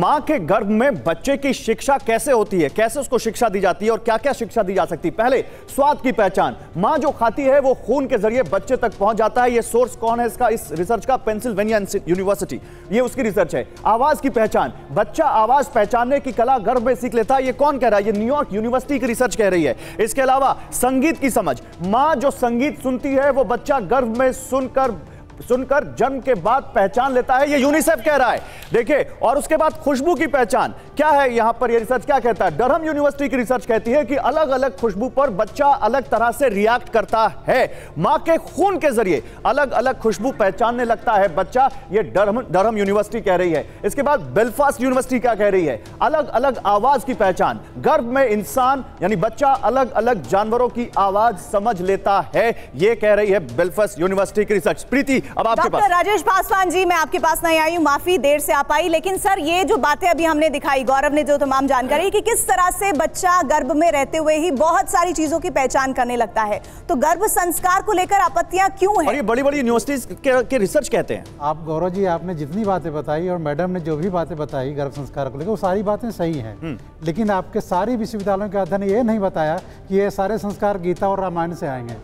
मां के गर्भ में बच्चे की शिक्षा कैसे होती है, कैसे उसको शिक्षा दी जाती है और क्या क्या शिक्षा दी जा सकती है। पहले स्वाद की पहचान, मां जो खाती है वो खून के जरिए बच्चे तक पहुंच जाता है। ये सोर्स कौन है इसका, इस रिसर्च का? पेंसिल्वेनिया यूनिवर्सिटी, ये उसकी रिसर्च है। आवाज की पहचान, बच्चा आवाज पहचानने की कला गर्भ में सीख लेता है। ये कौन कह रहा है? ये न्यूयॉर्क यूनिवर्सिटी की रिसर्च कह रही है। इसके अलावा संगीत की समझ, मां जो संगीत सुनती है वो बच्चा गर्भ में सुनकर जन्म के बाद पहचान लेता है। ये यूनिसेफ कह रहा है। देखिए, और उसके बाद खुशबू की पहचान क्या है यहां पर, ये रिसर्च क्या कहता है? डरहम यूनिवर्सिटी की रिसर्च कहती है कि अलग अलग खुशबू पर बच्चा अलग तरह से रिएक्ट करता है। मां के खून के जरिए अलग अलग खुशबू पहचानने लगता है बच्चा। ये डरहम यूनिवर्सिटी कह रही है। इसके बाद बेलफास्ट यूनिवर्सिटी क्या कह रही है? अलग अलग आवाज की पहचान, गर्भ में इंसान यानी बच्चा अलग अलग जानवरों की आवाज समझ लेता है। ये कह रही है बेलफास्ट यूनिवर्सिटी की रिसर्च। प्रीति, अब आपके पास। डॉक्टर राजेश पासवान जी, मैं आपके पास नहीं आई हूं, माफी देर से आ पाई, लेकिन सर ये जो बातें अभी हमने दिखाई, गौरव ने जो तमाम जानकारी कि किस तरह से बच्चा गर्भ में रहते हुए ही बहुत सारी चीजों की पहचान करने लगता है, तो गर्भ संस्कार को लेकर आपत्तियां क्यों हैं? और ये बड़ी बड़ी यूनिवर्सिटीज के रिसर्च कहते हैं। आप गौरव जी, आपने जितनी बातें बताई और मैडम ने जो भी बातें बताई गर्भ संस्कार को लेकर, वो सारी बातें सही हैं, लेकिन आपके सारे विश्वविद्यालयों के अध्ययन ये नहीं बताया कि ये सारे संस्कार गीता और रामायण से आएंगे।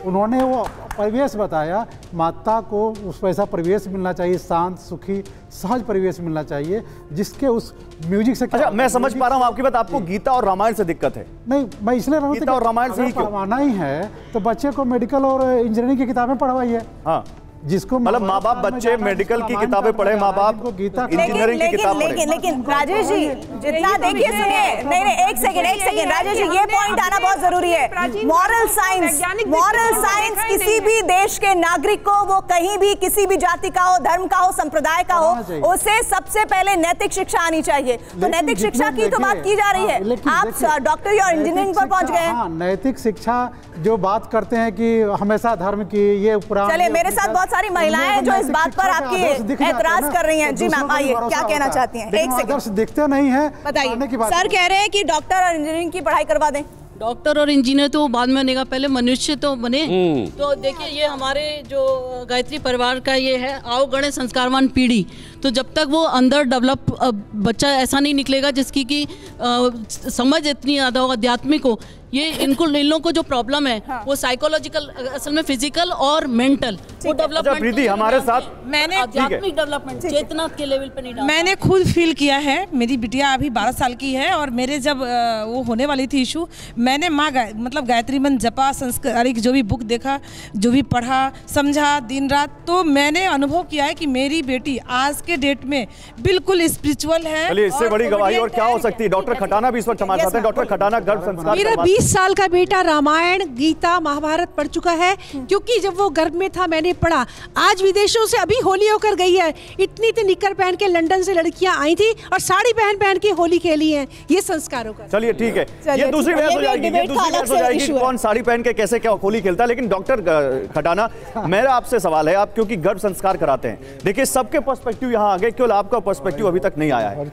उन्होंने वो परिवेश बताया, माता को उस वैसा परिवेश मिलना चाहिए, शांत, सुखी, सहज परिवेश मिलना चाहिए, जिसके उस म्यूजिक से। अच्छा, मैं समझ पा रहा हूं आपकी बात। आपको गीता और रामायण से दिक्कत है? नहीं, मैं इसलिए गीता और रामायण से ही क्यों पढ़वाना ही है तो बच्चे को मेडिकल और इंजीनियरिंग की किताबें पढ़वाइए। हाँ, जिसको मतलब माँ बाप बच्चे मेडिकल की किताबें पढ़े, माँ बाप इंजीनियरिंग की किताब पढ़े। लेकिन राजेश जी, जितना देखिए, सुनिए, नहीं एक सेकंड राजेश जी, ये पॉइंट आना बहुत जरूरी है। मॉरल साइंस किसी भी देश के नागरिक को, वो कहीं भी किसी भी जाति का हो, धर्म का हो, संप्रदाय का हो, उसे सबसे पहले नैतिक शिक्षा आनी चाहिए। तो नैतिक शिक्षा की तो बात की जा रही है, आप डॉक्टरी और इंजीनियरिंग पर पहुंच गए हैं। नैतिक शिक्षा जो बात करते हैं कि हमेशा धर्म की, ये उपरांत। चलिए, मेरे साथ बहुत सारी महिलाएं जो इस बात पर आपकी एतराज कर रही हैं। जी मैम, आइए, क्या कहना चाहती हैं? एक सेकंड, दिखते नहीं है, बताइए। सर कह रहे हैं कि डॉक्टर और इंजीनियरिंग की पढ़ाई करवा दें। डॉक्टर और इंजीनियर तो बाद में बनेगा, पहले मनुष्य तो बने। तो देखिए, ये हमारे जो गायत्री परिवार का ये है, आओ गणे संस्कारवान पीढ़ी। तो जब तक वो अंदर डेवलप बच्चा ऐसा नहीं निकलेगा जिसकी की समझ इतनी ज़्यादा हो, आध्यात्मिक हो, ये इन लोगों को जो प्रॉब्लम है वो साइकोलॉजिकल, असल में फिजिकल और मेंटल वो डेवलपमेंट। प्रीति हमारे साथ, मैंने आध्यात्मिक डेवलपमेंट चेतना के लेवल पे नहीं डाला। मैंने खुद फील किया है। मेरी बिटिया अभी 12 साल की है और मेरे जब वो होने वाली थी इशू, मैंने मतलब गायत्री मंत्र जपा, संस्कारिक जो भी बुक देखा, जो भी पढ़ा, समझा दिन रात, तो मैंने अनुभव किया है कि मेरी बेटी आज के डेट में बिल्कुल स्पिरिचुअल है। चलिए, इससे बड़ी गवाही और क्या हो सकती है? डॉक्टर खटाना भी इस वक्त हमारे साथ हैं। डॉक्टर खटाना, गर्भ संस्कार। मेरा 20 साल का बेटा रामायण, गीता, महाभारत पढ़ चुका है, क्योंकि जब वो गर्भ में था मैंने पढ़ा। आज विदेशों से अभी होली होकर गई है, इतनी निक्कर पहन के लंदन से लड़कियां आई थी और साड़ी पहन के होली खेली है। ये संस्कारों का। चलिए ठीक है, ये दूसरी बहस हो जाएगी, कौन साड़ी पहन के कैसे क्या होली खेलता है। लेकिन डॉक्टर खटाना, मेरा आपसे सवाल है, आप क्योंकि गर्भ संस्कार कराते हैं, देखिए सबके पर्सपेक्टिव यहाँ आ गए, केवल आपका पर्सपेक्टिव अभी तक नहीं आया है।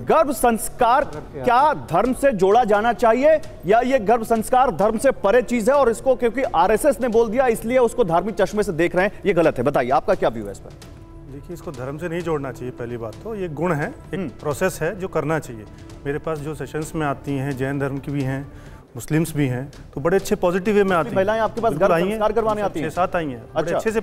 गर्भ संस्कार क्या धर्म से जोड़ा जाना चाहिए या ये गर्भ संस्कार धर्म से परे चीज है और इसको क्योंकि आरएसएस ने बोल दिया इसलिए उसको धार्मिक चश्मे से देख रहे हैं, ये गलत है? बताइए, आपका क्या व्यू है इस पर? देखिए, इसको धर्म से नहीं जोड़ना चाहिए। पहली बात तो ये गुण है, एक प्रोसेस है जो करना चाहिए। मेरे पास जो सेशंस में आती हैं, जैन धर्म की भी हैं, मुस्लिम्स भी हैं, तो बड़े अच्छे पॉजिटिव वे में आती हैं। महिलाएं आपके पास गर्भ संस्कार करवाने आती हैं? 6-7 आई हैं, बड़े अच्छे से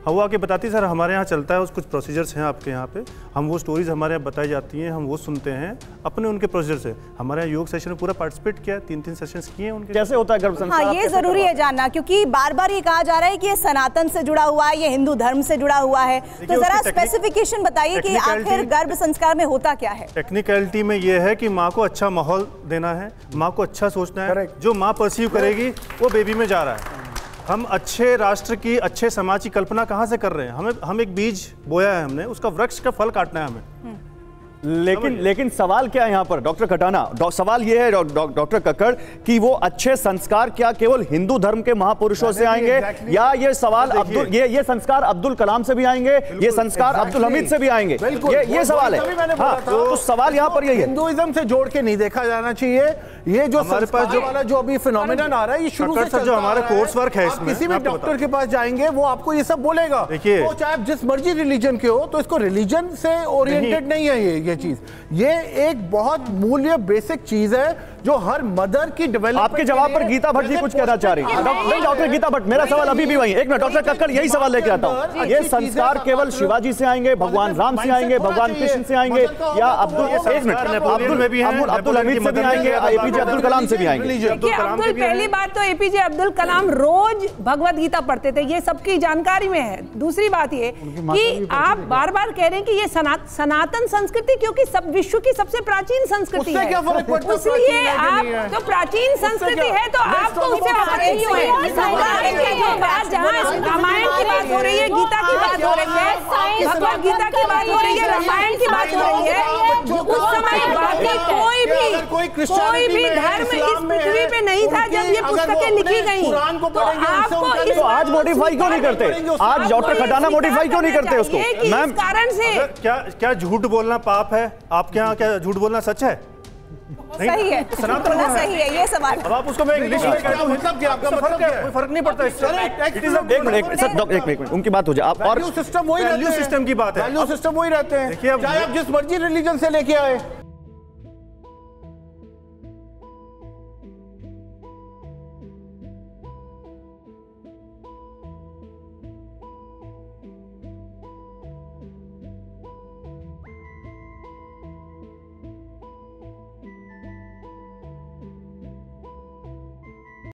हवा के बताती, सर हमारे यहाँ चलता है, कुछ प्रोसीजर्स हैं आपके यहाँ पे, हम वो स्टोरीज हमारे यहाँ बताई जाती हैं, हम वो सुनते हैं अपने उनके प्रोसीजर से। हमारे यहाँ योग सेशन में पूरा पार्टिसिपेट किया, 3-3 सेशंस किए उनके। कैसे होता है गर्भ संस्कार? हाँ, ये जरूरी है जानना, क्योंकि बार बार ये कहा जा रहा है कि ये सनातन से जुड़ा हुआ है, ये हिंदू धर्म से जुड़ा हुआ है, तो जरा स्पेसिफिकेशन बताइए कि आखिर गर्भ संस्कार में होता क्या है? टेक्निकलिटी में ये है कि माँ को अच्छा माहौल देना है, माँ को अच्छा सोचना है, जो माँ परसीव करेगी वो बेबी में जा रहा है। हम अच्छे राष्ट्र की, अच्छे समाज की कल्पना कहाँ से कर रहे हैं? हम एक बीज बोया है हमने, उसका वृक्ष का फल काटना है हमें। लेकिन सवाल क्या है यहाँ पर डॉक्टर खटाना? सवाल ये है डॉक्टर कक्कड़ कि वो अच्छे संस्कार क्या केवल हिंदू धर्म के महापुरुषों से आएंगे या ये सवाल ये संस्कार अब्दुल कलाम से भी आएंगे, ये संस्कार अब्दुल हमीद से भी आएंगे? ये सवाल है। हाँ, तो सवाल यहाँ पर यही है, हिंदुइज्म से जोड़ के नहीं देखा जाना चाहिए। ये जो हमारे पास जो अभी फिनोमिनन आ रहा है, ये शुरू से जो हमारा कोर्स वर्क है, इसमें किसी भी डॉक्टर के पास जाएंगे वो आपको ये सब बोलेगा। देखिए, तो चाहे आप जिस मर्जी रिलीजन के हो, तो इसको रिलीजन से ओरिएंटेड नहीं है। ये चीज, ये एक बहुत मूल्य बेसिक चीज है जो हर मदर की डेवलपमेंट। आपके जवाब पर गीता भट्ट जी कुछ कहना चाह रही है। डॉक्टर गीता भट्ट, मेरा सवाल अभी भी वही, एक मिनट डॉक्टर कक्कड़, यही सवाल लेके आता हूँ। ये संस्कार केवल शिवाजी से आएंगे, भगवान राम से आएंगे, भगवान कृष्ण से आएंगे, या अब्दुल हमीद से भी आएंगे, एपीजे अब्दुल कलाम से भी आएंगे? देखिए अब्दुल, पहली बात तो एपीजे अब्दुल कलाम रोज भगवत गीता पढ़ते थे, ये सबकी जानकारी में है। दूसरी बात ये कि आप बार बार कह रहे हैं कि ये सनातन संस्कृति, क्योंकि सब विश्व की सबसे प्राचीन संस्कृति है, इसलिए आप तो प्राचीन संस्कृति है तो आपको उससे आपत्ति क्यों है? जो बात जहाँ रामायण की बात हो रही है, गीता की बात हो रही है, भगवत गीता की बात हो रही है, रामायण की बात हो रही है, उस समय बाकी कोई भी धर्म इस पृथ्वी पे नहीं था जब ये पुस्तकें लिखी गई। तो आपको तो आज मॉडिफाई क्यों नहीं करते? आज डॉक्टर खटाना मॉडिफाई क्यों नहीं करते उसको? मैम, कारण से क्या झूठ बोलना पाप है? आपके यहाँ क्या झूठ बोलना सच है? सही है, सही है ये सवाल। अब आप उसको मैं इंग्लिश में कहता हूं, मतलब क्या आपका मतलब क्या है? कोई फर्क नहीं पड़ता इससे। एक मिनट उनकी बात हो जाए। आप और सिस्टम वही, वैल्यू सिस्टम की बात है, वैल्यू सिस्टम वही रहते हैं, चाहे आप जिस मर्जी रिलीजन से लेके आए।